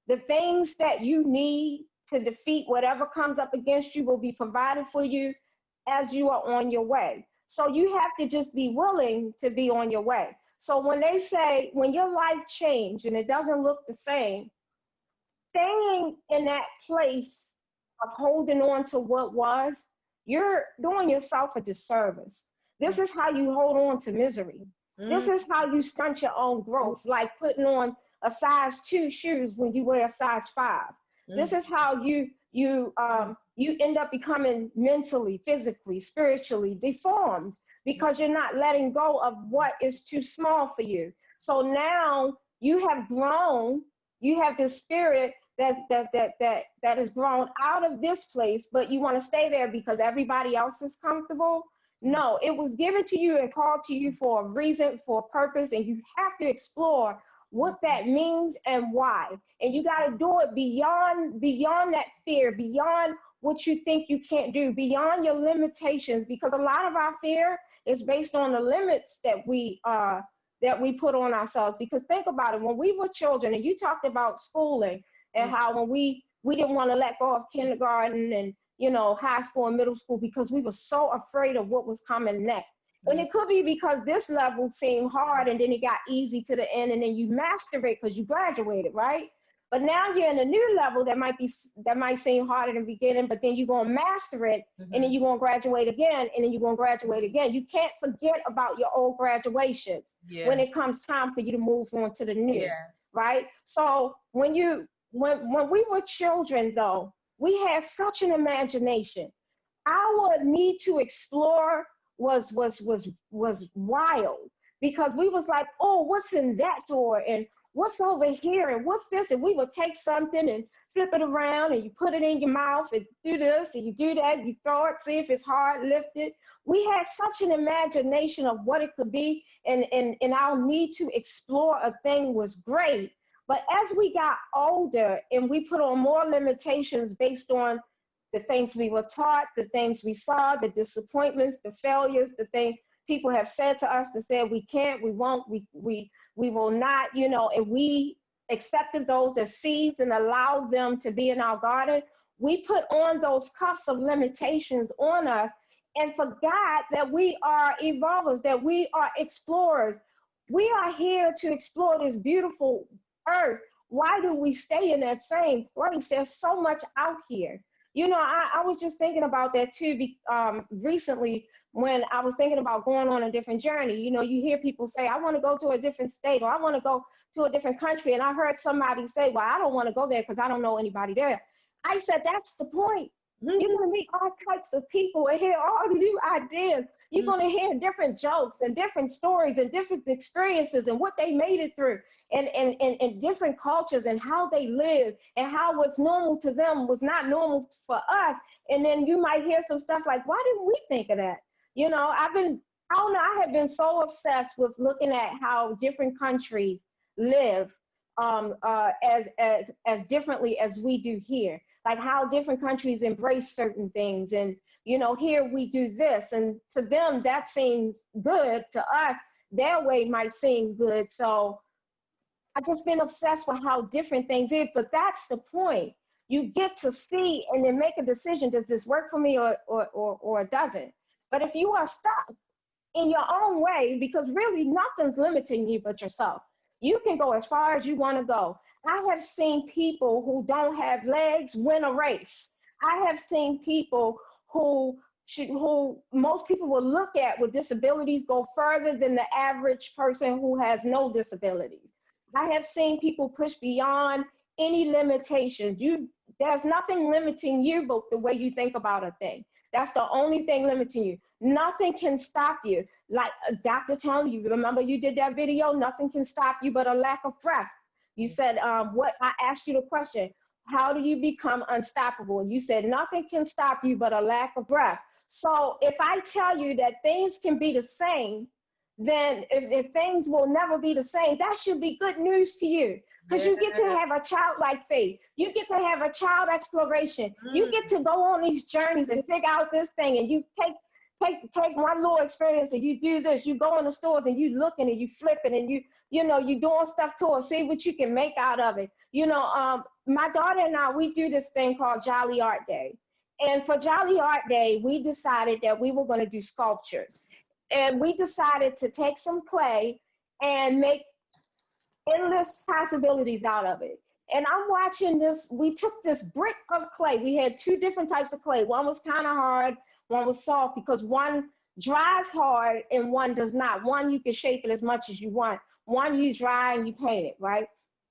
The things that you need to defeat whatever comes up against you will be provided for you as you are on your way. So you have to just be willing to be on your way. So when they say, when your life changed and it doesn't look the same, staying in that place of holding on to what was, you're doing yourself a disservice. This is how you hold on to misery. This is how you stunt your own growth, like putting on a size 2 shoes when you wear a size 5. This is how you end up becoming mentally, physically, spiritually deformed because you're not letting go of what is too small for you. So now you have grown, you have this spirit that is grown out of this place, but you want to stay there because everybody else is comfortable. No, it was given to you and called to you for a reason, for a purpose, and you have to explore what that means and why. And you got to do it beyond that fear, beyond what you think you can't do, beyond your limitations, because a lot of our fear is based on the limits that we put on ourselves. Because think about it, when we were children, and you talked about schooling and how when we didn't want to let go of kindergarten and, you know, high school and middle school because we were so afraid of what was coming next. And it could be because this level seemed hard and then it got easy to the end and then you mastered it because you graduated, right? But now you're in a new level that might seem hard in the beginning, but then you're gonna master it, and then you're gonna graduate again, and then you're gonna graduate again. You can't forget about your old graduations when it comes time for you to move on to the new, right? So when we were children, though, we had such an imagination. Our need to explore was wild, because we was like, oh, what's in that door, and what's over here, and what's this, and we would take something and flip it around, and you put it in your mouth and do this and you do that, you throw it, see if it's hard, lift it. We had such an imagination of what it could be, and our need to explore a thing was great. But as we got older and we put on more limitations based on the things we were taught, the things we saw, the disappointments, the failures, the things people have said to us, that said we can't, we won't, we will not, and we accepted those as seeds and allowed them to be in our garden. We put on those cuffs of limitations on us and forgot that we are evolvers, that we are explorers. We are here to explore this beautiful earth. Why do we stay in that same place? There's so much out here. I was just thinking about that too, recently, when I was thinking about going on a different journey. You hear people say, I want to go to a different state, or I want to go to a different country. And I heard somebody say, well, I don't want to go there because I don't know anybody there. I said, that's the point. You're going to meet all types of people and hear all new ideas. You're going to hear different jokes and different stories and different experiences and what they made it through, and different cultures and how they live, and how what's normal to them was not normal for us. And then you might hear some stuff like, why didn't we think of that? I have been so obsessed with looking at how different countries live as differently as we do here. Like how different countries embrace certain things. And, here we do this. And to them, that seems good. To us, their way might seem good. So I've just been obsessed with how different things is. But that's the point. You get to see and then make a decision. Does this work for me or it doesn't? But if you are stuck in your own way, because really nothing's limiting you but yourself, you can go as far as you want to go. I have seen people who don't have legs win a race. I have seen people who most people will look at with disabilities go further than the average person who has no disabilities. I have seen people push beyond any limitations. There's nothing limiting you but the way you think about a thing. That's the only thing limiting you. Nothing can stop you. Like Dr. Toni, you remember you did that video? Nothing can stop you but a lack of breath. You said, what I asked you the question, how do you become unstoppable? You said, nothing can stop you but a lack of breath. So if I tell you that things can be the same, then if things will never be the same, that should be good news to you. Because you get to have a childlike faith. You get to have a child exploration. You get to go on these journeys and figure out this thing, and you take one little experience and you do this. You go in the stores and you looking and you flipping and you doing stuff to it. See what you can make out of it. My daughter and I, we do this thing called Jolly Art Day. And for Jolly Art Day, we decided that we were going to do sculptures. And we decided to take some clay and make endless possibilities out of it. And I'm watching this. We took this brick of clay. We had two different types of clay. One was kind of hard, one was soft, because one dries hard and one does not. One, you can shape it as much as you want. One, you dry and you paint it, right?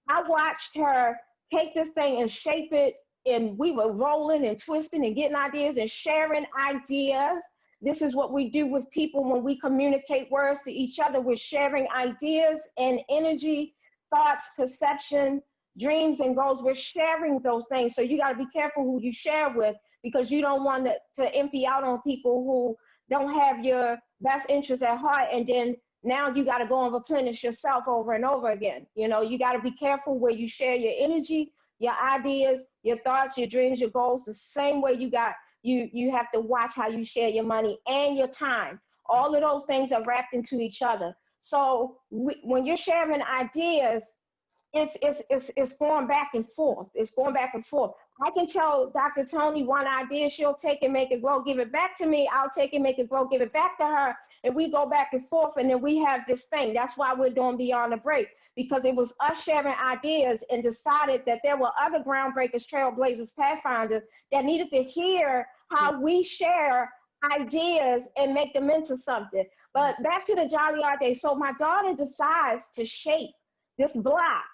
I watched her take this thing and shape it, and we were rolling and twisting and getting ideas and sharing ideas. This is what we do with people when we communicate words to each other. We're sharing ideas and energy, thoughts, perception, dreams, and goals. We're sharing those things. So you got to be careful who you share with, because you don't want to empty out on people who don't have your best interests at heart. And then now you got to go and replenish yourself over and over again. You got to be careful where you share your energy, your ideas, your thoughts, your dreams, your goals. The same way you have to watch how you share your money and your time. All of those things are wrapped into each other. So when you're sharing ideas, it's going back and forth. It's going back and forth. I can tell Dr. Toni one idea, she'll take and make it grow, give it back to me. I'll take and make it grow, give it back to her. and we go back and forth, and then we have this thing. That's why we're doing Beyond the Break, because it was us sharing ideas and decided that there were other groundbreakers, trailblazers, pathfinders that needed to hear how we share ideas and make them into something. But back to the Jolly Art Day. So my daughter decides to shape this block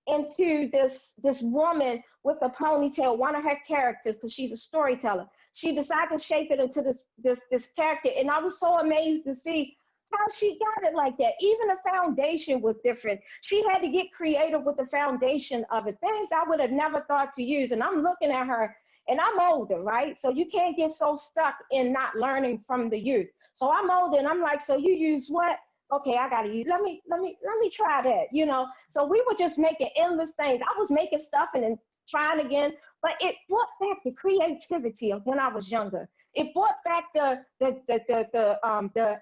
into this woman with a ponytail, one of her characters, because she's a storyteller. She decided to shape it into this character, and I was so amazed to see how she got it like that. Even the foundation was different. She had to get creative with the foundation of it, things I would have never thought to use. And I'm looking at her, and I'm older, right? So you can't get so stuck in not learning from the youth. So I'm older, and I'm like, so you use what? Okay, I gotta use. Let me try that. You know. So we were just making endless things. I was making stuff and then trying again, but it brought back the creativity of when I was younger. It brought back the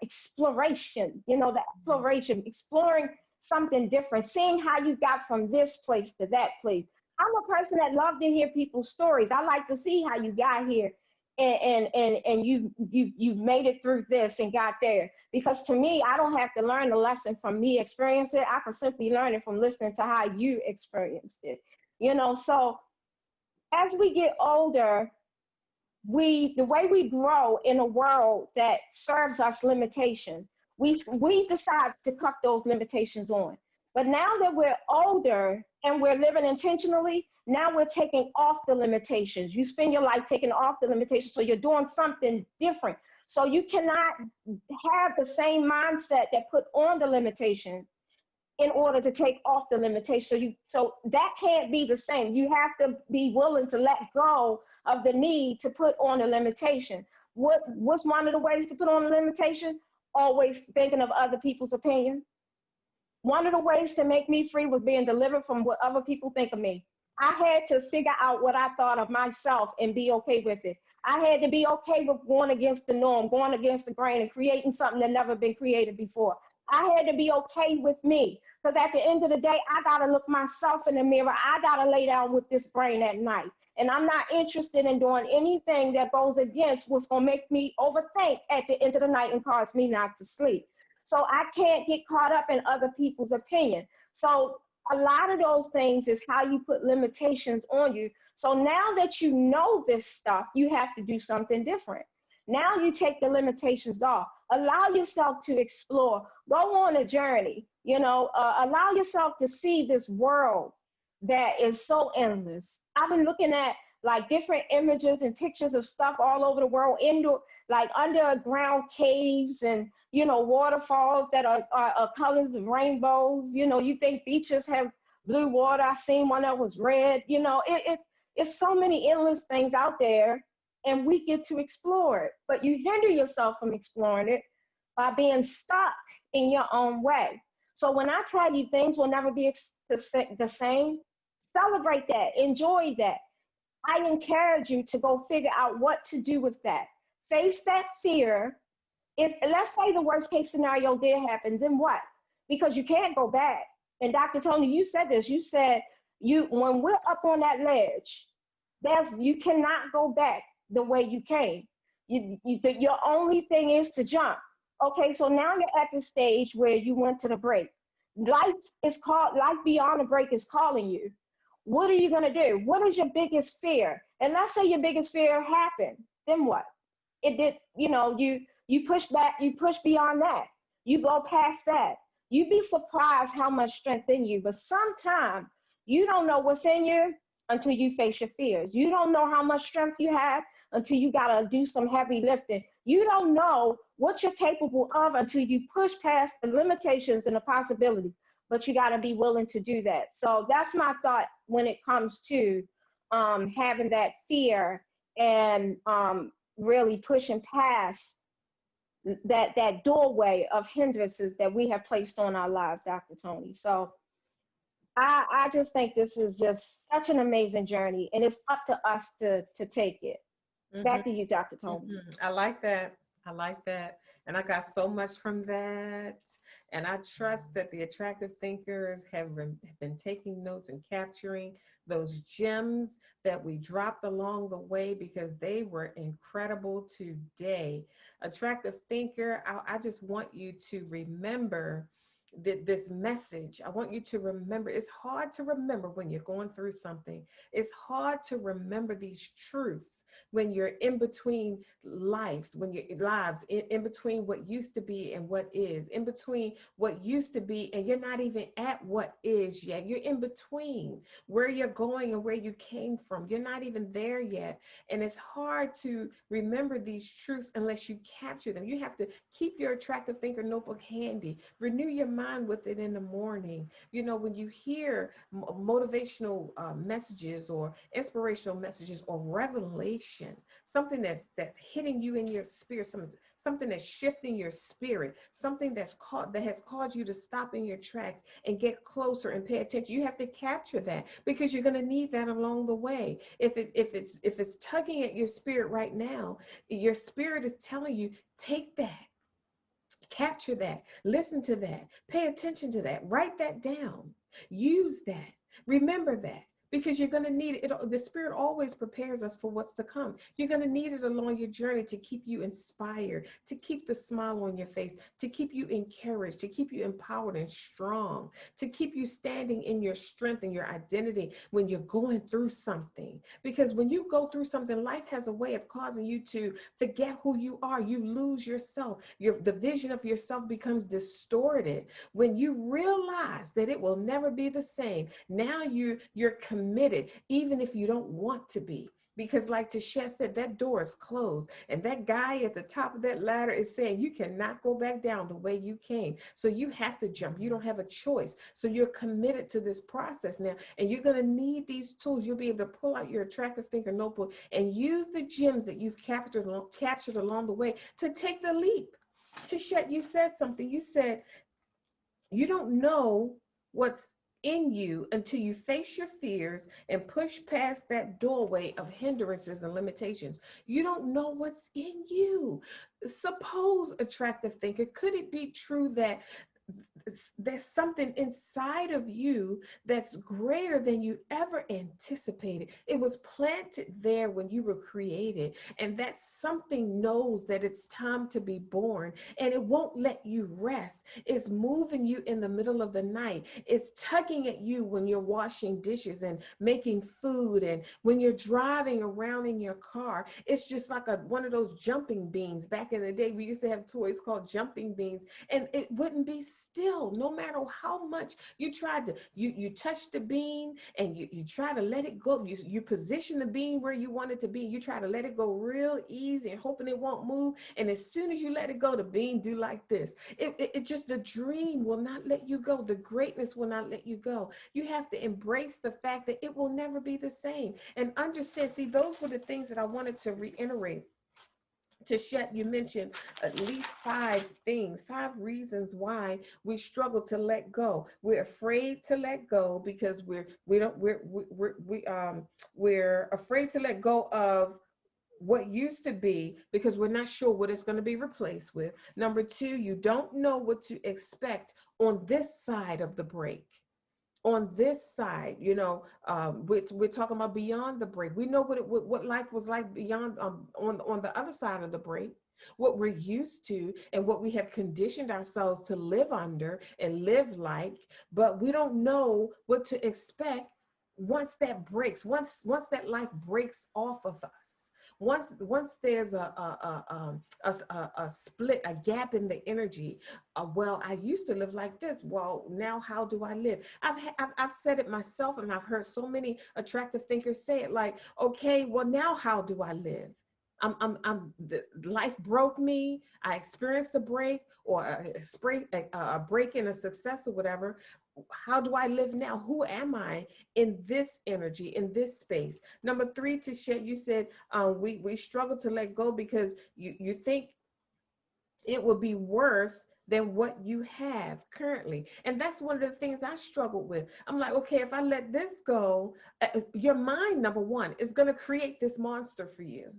exploration. You know, the exploration, exploring something different, seeing how you got from this place to that place. I'm a person that loves to hear people's stories. I like to see how you got here, and you made it through this and got there. Because to me, I don't have to learn the lesson from me experiencing it. I can simply learn it from listening to how you experienced it. You know, so as we get older, the way we grow in a world that serves us limitation, we decide to cut those limitations on. But now that we're older and we're living intentionally, now we're taking off the limitations. You spend your life taking off the limitations, so you're doing something different. So you cannot have the same mindset that put on the limitation in order to take off the limitation. So that can't be the same. You have to be willing to let go of the need to put on a limitation. What's one of the ways to put on a limitation? Always thinking of other people's opinion. One of the ways to make me free was being delivered from what other people think of me. I had to figure out what I thought of myself and be okay with it. I had to be okay with going against the norm, going against the grain, and creating something that never been created before. I had to be okay with me, because at the end of the day, I got to look myself in the mirror. I got to lay down with this brain at night. And I'm not interested in doing anything that goes against what's going to make me overthink at the end of the night and cause me not to sleep. So I can't get caught up in other people's opinion. So a lot of those things is how you put limitations on you. So now that you know this stuff, you have to do something different. Now you take the limitations off. Allow yourself to explore. Go on a journey. You know, allow yourself to see this world that is so endless. I've been looking at like different images and pictures of stuff all over the world, indoor, like underground caves and, you know, waterfalls that are colors of rainbows. You know, you think beaches have blue water. I seen one that was red. You know, it's so many endless things out there, and we get to explore it. But you hinder yourself from exploring it by being stuck in your own way. So when I tell you things will never be the same, celebrate that, enjoy that. I encourage you to go figure out what to do with that. Face that fear. If, let's say the worst case scenario did happen, then what? Because you can't go back. And Dr. Toni, you said this. You said when we're up on that ledge, you cannot go back the way you came. Your only thing is to jump. Okay, so now you're at the stage where you went to the break. Life beyond the break is calling you. What are you gonna do? What is your biggest fear? And let's say your biggest fear happened. Then what? It did. You know, you push back. You push beyond that. You go past that. You'd be surprised how much strength in you. But sometimes you don't know what's in you until you face your fears. You don't know how much strength you have until you gotta do some heavy lifting. You don't know what you're capable of until you push past the limitations and the possibility, but you gotta be willing to do that. So that's my thought when it comes to having that fear and really pushing past that doorway of hindrances that we have placed on our lives, Dr. Toni. So I just think this is just such an amazing journey, and it's up to us to take it. Back to you, Dr. Toni. I like that. I like that. And I got so much from that. And I trust that the attractive thinkers have been taking notes and capturing those gems that we dropped along the way because they were incredible today. Attractive thinker, I just want you to remember that this message. I want you to remember, it's hard to remember when you're going through something. It's hard to remember these truths when you're in between lives, when you're lives in between what used to be and what is, in between what used to be, and you're not even at what is yet. You're in between where you're going and where you came from. You're not even there yet. And it's hard to remember these truths unless you capture them. You have to keep your attractive thinker notebook handy. Renew your mind with it in the morning. You know, when you hear motivational messages or inspirational messages or revelation, something that's hitting you in your spirit, something that's shifting your spirit, something that has caused you to stop in your tracks and get closer and pay attention. You have to capture that because you're going to need that along the way. If it's tugging at your spirit right now, your spirit is telling you, take that. Capture that, listen to that, pay attention to that, write that down, use that, remember that. Because you're going to need it. The Spirit always prepares us for what's to come. You're going to need it along your journey to keep you inspired, to keep the smile on your face, to keep you encouraged, to keep you empowered and strong, to keep you standing in your strength and your identity when you're going through something. Because when you go through something, life has a way of causing you to forget who you are. You lose yourself. The vision of yourself becomes distorted. When you realize that it will never be the same, now you're committed, even if you don't want to be. Because like Tichet said, that door is closed. And that guy at the top of that ladder is saying, you cannot go back down the way you came. So you have to jump. You don't have a choice. So you're committed to this process now. And you're going to need these tools. You'll be able to pull out your attractive thinker notebook and use the gems that you've captured along the way to take the leap. Tichet, you said something. You said, you don't know what's in you until you face your fears and push past that doorway of hindrances and limitations. You don't know what's in you. Suppose, attractive thinker, could it be true that there's something inside of you that's greater than you ever anticipated? It was planted there when you were created, and that something knows that it's time to be born, and it won't let you rest. It's moving you in the middle of the night. It's tugging at you when you're washing dishes and making food, and when you're driving around in your car. It's just like one of those jumping beans. Back in the day, we used to have toys called jumping beans, and it wouldn't be still. No matter how much you tried to, you touch the bean and you try to let it go. You position the bean where you want it to be. You try to let it go real easy and hoping it won't move. And as soon as you let it go, the bean do like this. It just, the dream will not let you go. The greatness will not let you go. You have to embrace the fact that it will never be the same and understand. See, those were the things that I wanted to reiterate. Tichet, you mentioned at least 5 things, 5 reasons why we struggle to let go. We're afraid to let go because we're afraid to let go of what used to be because we're not sure what it's going to be replaced with. Number 2, you don't know what to expect on this side of the break. On this side, we're talking about beyond the break. We know what life was like beyond, on the other side of the break, what we're used to and what we have conditioned ourselves to live under and live like, but we don't know what to expect once that breaks, once that life breaks off of us. Once there's a split, a gap in the energy. Well, I used to live like this. Well, now how do I live? I've said it myself, and I've heard so many attractive thinkers say it, like, okay, well, now how do I live? Life broke me. I experienced a break, or a break in a success or whatever. How do I live now? Who am I in this energy, in this space? Number 3, Tichet, you said we struggle to let go because you think it will be worse than what you have currently. And that's one of the things I struggled with. I'm like, okay, if I let this go, your mind, number 1, is going to create this monster for you.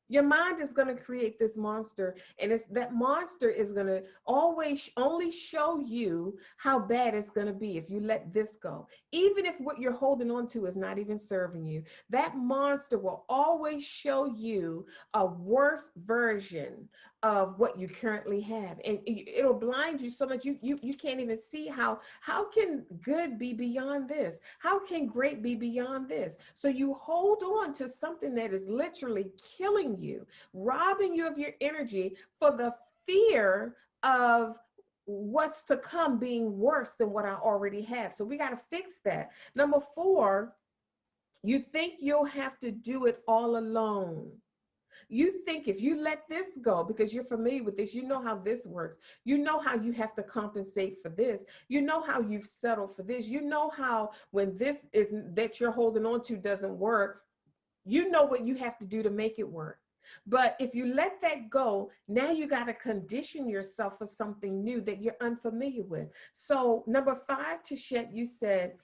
Your mind is going to create this monster, and it's that monster is going to always only show you how bad it's going to be if you let this go. Even if what you're holding on to is not even serving you, that monster will always show you a worse version of what you currently have, and it'll blind you so much you can't even see how can good be beyond this, how can great be beyond this. So you hold on to something that is literally killing you, robbing you of your energy for the fear of what's to come being worse than what I already have. So we got to fix that. Number 4, you think you'll have to do it all alone. You think if you let this go, because you're familiar with this, you know how this works. You know how you have to compensate for this. You know how you've settled for this. You know how when this is that you're holding on to doesn't work, you know what you have to do to make it work. But if you let that go, now you got to condition yourself for something new that you're unfamiliar with. So number 5, Tichet, you said,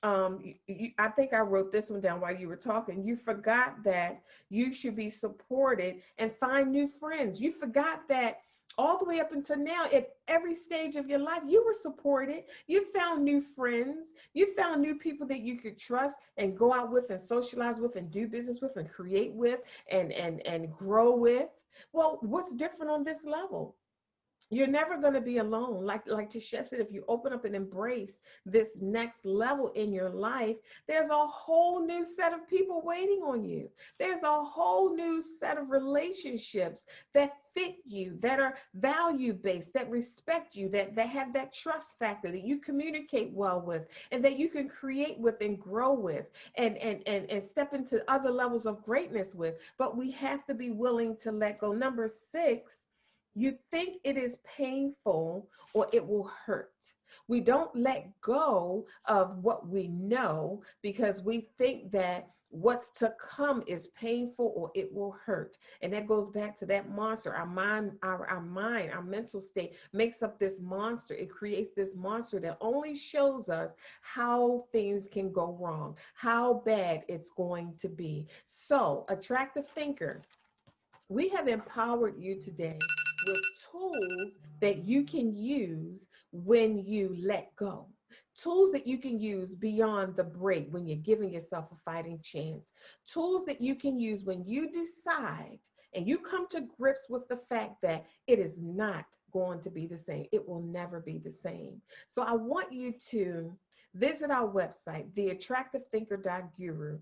I think I wrote this one down while you were talking. You forgot that you should be supported and find new friends. You forgot that all the way up until now, at every stage of your life, you were supported. You found new friends. You found new people that you could trust and go out with and socialize with and do business with and create with and grow with. Well, what's different on this level? You're never going to be alone. Like Tisha said, if you open up and embrace this next level in your life, there's a whole new set of people waiting on you. There's a whole new set of relationships that fit you, that are value-based, that respect you, that have that trust factor, that you communicate well with, and that you can create with and grow with and step into other levels of greatness with. But we have to be willing to let go. Number 6, you think it is painful or it will hurt. We don't let go of what we know because we think that what's to come is painful or it will hurt. And that goes back to that monster. Our mind, our mental state makes up this monster. It creates this monster that only shows us how things can go wrong, how bad it's going to be. So, attractive thinker, we have empowered you today with tools that you can use when you let go. Tools that you can use beyond the break when you're giving yourself a fighting chance. Tools that you can use when you decide and you come to grips with the fact that it is not going to be the same. It will never be the same. So I want you to visit our website, theattractivethinker.guru.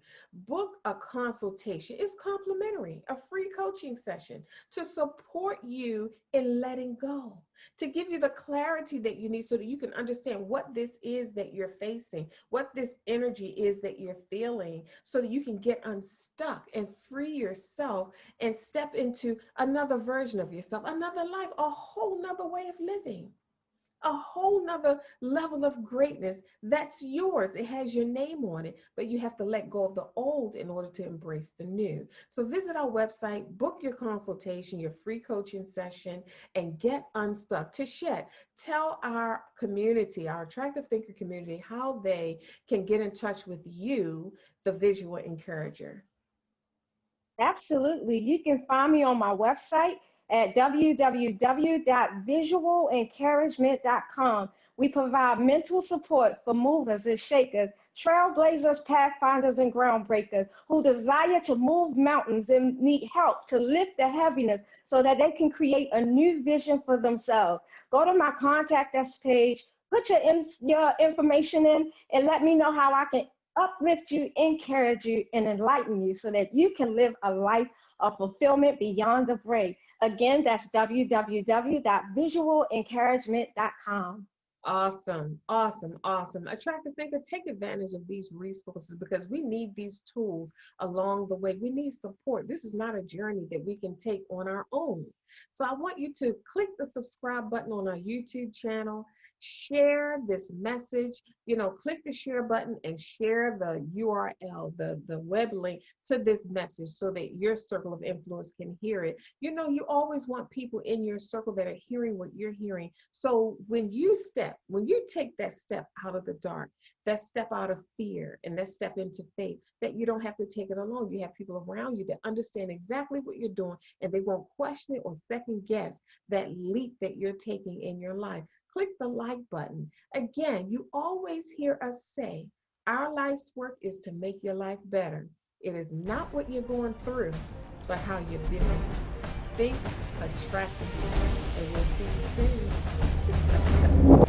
Book a consultation. It's complimentary, a free coaching session to support you in letting go, to give you the clarity that you need so that you can understand what this is that you're facing, what this energy is that you're feeling, so that you can get unstuck and free yourself and step into another version of yourself, another life, a whole nother way of living, a whole nother level of greatness that's yours. It has your name on it, but you have to let go of the old in order to embrace the new. So visit our website, book your consultation, your free coaching session, and get unstuck. Tichet, tell our community, our Attractive Thinker community, how they can get in touch with you, the visual encourager. Absolutely. You can find me on my website at www.visualencouragement.com. We provide mental support for movers and shakers, trailblazers, pathfinders, and groundbreakers who desire to move mountains and need help to lift the heaviness so that they can create a new vision for themselves. Go to my contact us page, put your information in, and let me know how I can uplift you, encourage you, and enlighten you so that you can live a life of fulfillment beyond the break. Again, that's www.visualencouragement.com. Awesome, awesome, awesome. Attractive Thinker, take advantage of these resources because we need these tools along the way. We need support. This is not a journey that we can take on our own. So I want you to click the subscribe button on our YouTube channel. Share this message, click the share button and share the URL, the web link to this message so that your circle of influence can hear it. You always want people in your circle that are hearing what you're hearing. So when you take that step out of the dark, that step out of fear and that step into faith, that you don't have to take it alone. You have people around you that understand exactly what you're doing, and they won't question it or second guess that leap that you're taking in your life. Click the like button. Again, you always hear us say, our life's work is to make your life better. It is not what you're going through, but how you're doing. Think attractively, and we'll see you soon.